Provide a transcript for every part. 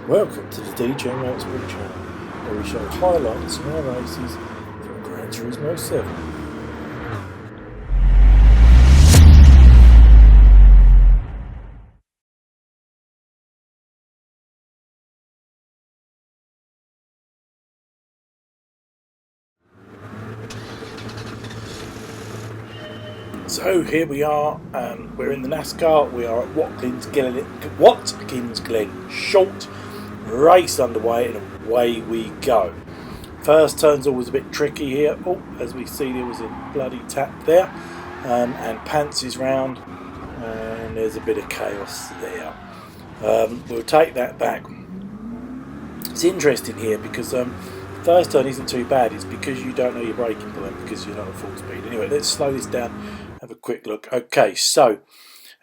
Welcome to the DJ Motorsport channel, where we show highlights from our races from Gran Turismo 7. So here we are, we're in the NASCAR, we are at Watkins Glen short race underway, and away we go. First turn's always a bit tricky here. Oh, as we see, there was a bloody tap there, and Pants is round, and there's a bit of chaos there. We'll take that back. It's interesting here because first turn isn't too bad. It's because you don't know your braking point because you're not at full speed. Anyway, let's slow this down. Have a quick look. Okay, so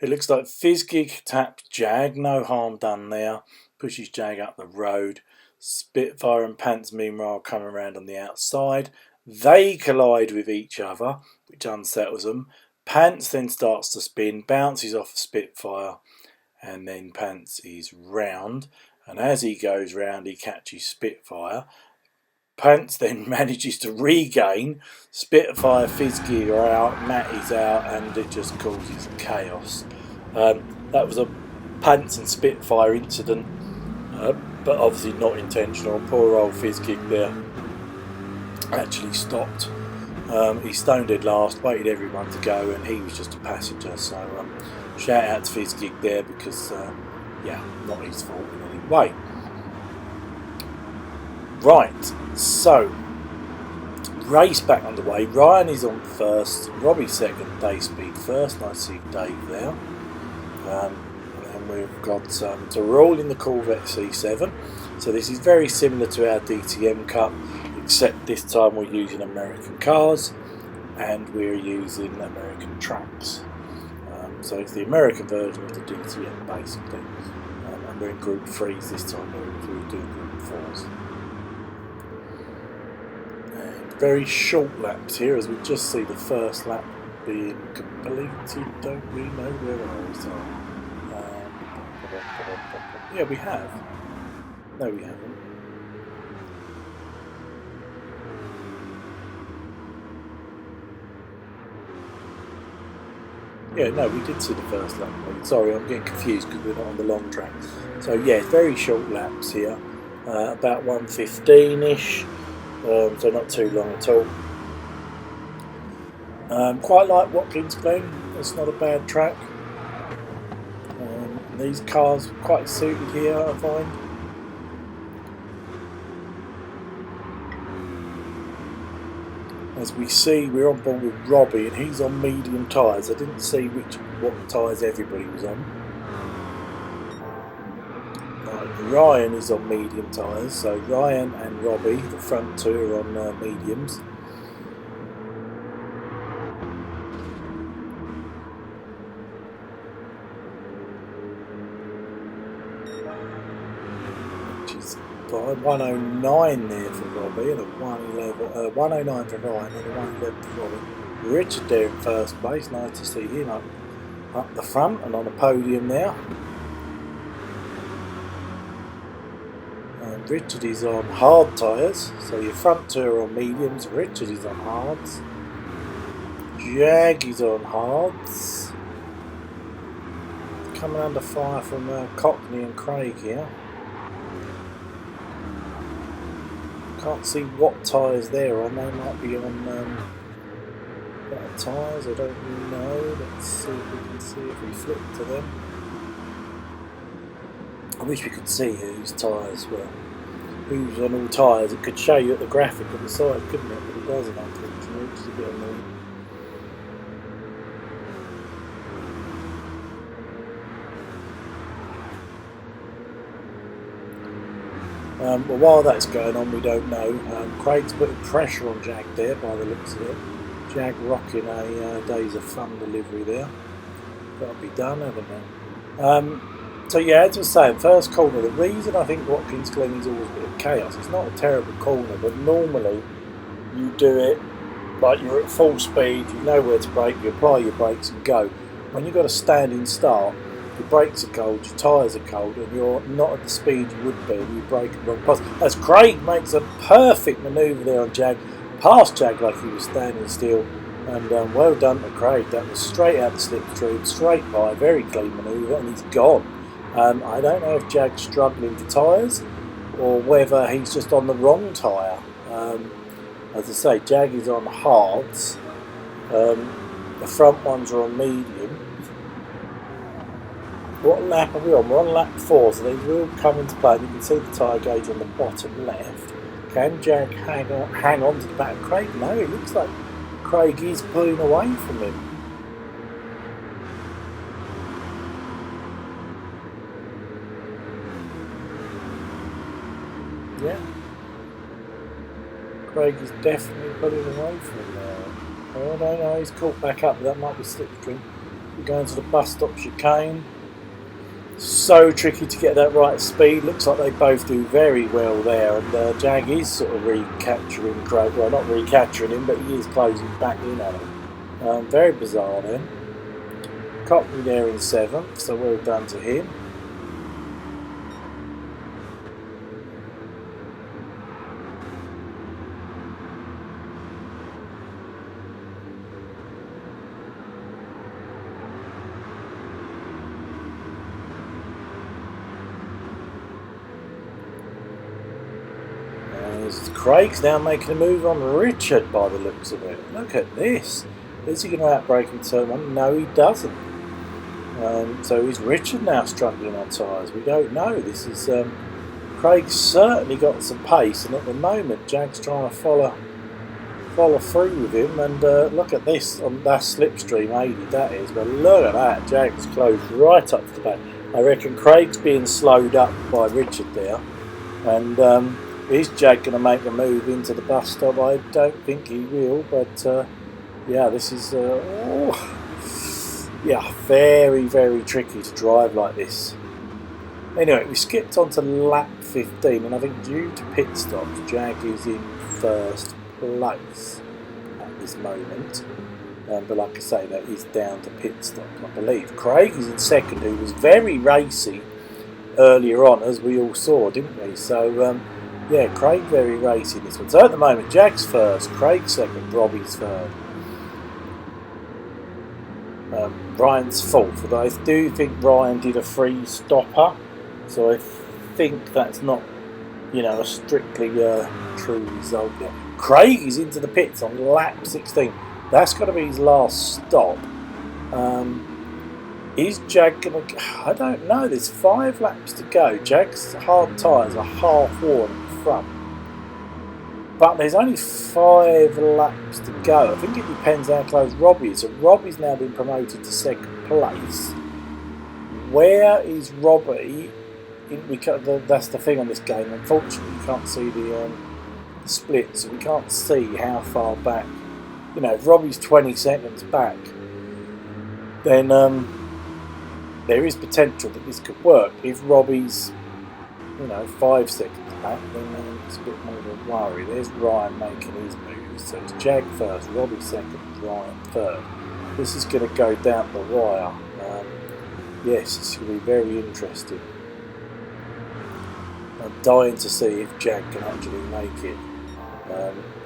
it looks like Fizzgig taps Jag, no harm done there. Pushes Jag up the road. Spitfire and Pants meanwhile coming around on the outside. They collide with each other, which unsettles them. Pants then starts to spin, bounces off Spitfire, and then Pants is round. And as he goes round, he catches Spitfire. Pants then manages to regain. Spitfire, Fizzgig are out, Matty's out, and it just causes chaos. That was a Pants and Spitfire incident, but obviously not intentional. Poor old Fizzgig there actually stopped. He stoned it last, waited everyone to go, and he was just a passenger. So shout out to Fizzgig there because, yeah, not his fault in any way. Right, so race back underway. Ryan is on first, Robbie second, Dave Speed first. Nice to see Dave there. And we've got so we're all in the Corvette C7. So this is very similar to our DTM Cup, except this time we're using American cars and we're using American tracks. So it's the American version of the DTM basically. And we're in Group 3s this time. We're doing Group 4s. Very short laps here, as we just see the first lap being completed. Don't we know where ours are? Yeah, we have. No, we haven't. Yeah, no, we did see the first lap. Sorry, I'm getting confused because we're not on the long track. So yeah, very short laps here, about 1:15ish. So not too long at all. Quite like Watkins Glen. It's not a bad track. These cars are quite suited here, I find. As we see, we're on board with Robbie, and he's on medium tyres. I didn't see what tyres everybody was on. Ryan is on medium tyres, so Ryan and Robbie, the front two, are on mediums. Which is 109 there for Robbie, and a 109 for Ryan, and a 111 for Robbie. Richard there in first place, nice to see him up the front and on a podium there. Richard is on hard tyres, so your front two are on mediums. Richard is on hards. Jag is on hards. Coming under fire from Cockney and Craig here. Can't see what tyres they're on. They might be on better tyres, I don't know. Let's see if we can see if we flip to them. I wish we could see whose tyres were. Who's on all tyres. It could show you at the graphic on the side, couldn't it? But it doesn't, unfortunately, which is a bit annoying. Well, while that's going on, we don't know. Craig's putting pressure on Jag there by the looks of it. Jag rocking a Days of Fun delivery there. That'll be done, haven't it? So yeah, as I was saying, first corner, the reason I think Watkins Glen is always a bit of chaos, it's not a terrible corner, but normally you do it like you're at full speed, you know where to brake, you apply your brakes and go. When you've got a standing start, your brakes are cold, your tyres are cold, and you're not at the speed you would be, and you brake at the wrong pass. As Craig makes a perfect manoeuvre there on Jag, past Jag like he was standing still, and well done to Craig. That was straight out the slipstream, straight by, very clean manoeuvre, and he's gone. I don't know if Jag's struggling for tyres or whether he's just on the wrong tyre. As I say, Jag is on hards. The front ones are on medium. What lap are we on? We're on lap 4, so these will come into play. You can see the tyre gauge on the bottom left. Can Jag hang on to the back of Craig? No, it looks like Craig is pulling away from him. Yeah. Craig is definitely pulling away from him now. Oh no, he's caught back up, but that might be slipstream. We're going to the bus stop chicane. So tricky to get that right speed. Looks like they both do very well there, and Jag is sort of recapturing Craig. Well, not recapturing him, but he is closing back in on him. Very bizarre then. Cockney there in 7th, so well done to him. Craig's now making a move on Richard by the looks of it. Look at this. Is he going to outbrake in turn 1? No, he doesn't. So is Richard now struggling on tyres? We don't know. This is Craig's certainly got some pace, and at the moment Jag's trying to follow through with him. And look at this on that slipstream 80. That is. But look at that. Jag's closed right up to the back. I reckon Craig's being slowed up by Richard there, and. Is Jag going to make a move into the bus stop? I don't think he will, but yeah, this is very, very tricky to drive like this. Anyway, we skipped on to lap 15, and I think due to pit stops, Jag is in first place at this moment. But like I say, that is down to pit stop, I believe. Craig is in second, who was very racy earlier on, as we all saw, didn't we? So, yeah, Craig very racy this one. So at the moment, Jag's first, Craig's second, Robbie's third. Ryan's fourth, although I do think Ryan did a free stopper, so I think that's not, a strictly true result yet. Craig is into the pits on lap 16. That's got to be his last stop. Is Jag going to... I don't know. There's 5 laps to go. Jag's hard tyres are half worn at the front. But there's only 5 laps to go. I think it depends how close Robbie is. So Robbie's now been promoted to second place. Where is Robbie? That's the thing on this game. Unfortunately, you can't see the split, so we can't see how far back. If Robbie's 20 seconds back, then there is potential that this could work. If Robbie's 5 seconds back, then it's a bit more of a worry. There's Ryan making his moves. So it's Jag first, Robbie second, Ryan third. This is going to go down the wire. Yes, it's going to be very interesting. I'm dying to see if Jag can actually make it.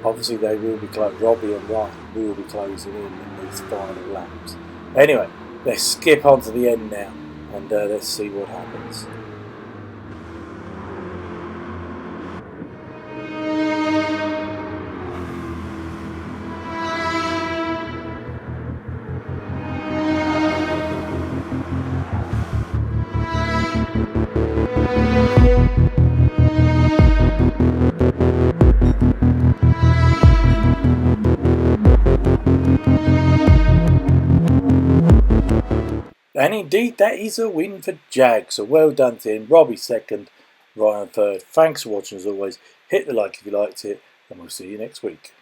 Obviously they will be Robbie and Ryan will be closing in these final laps. Anyway, let's skip on to the end now, and let's see what happens. And indeed, that is a win for Jag. So well done to him. Robbie second, Ryan third. Thanks for watching as always. Hit the like if you liked it, and we'll see you next week.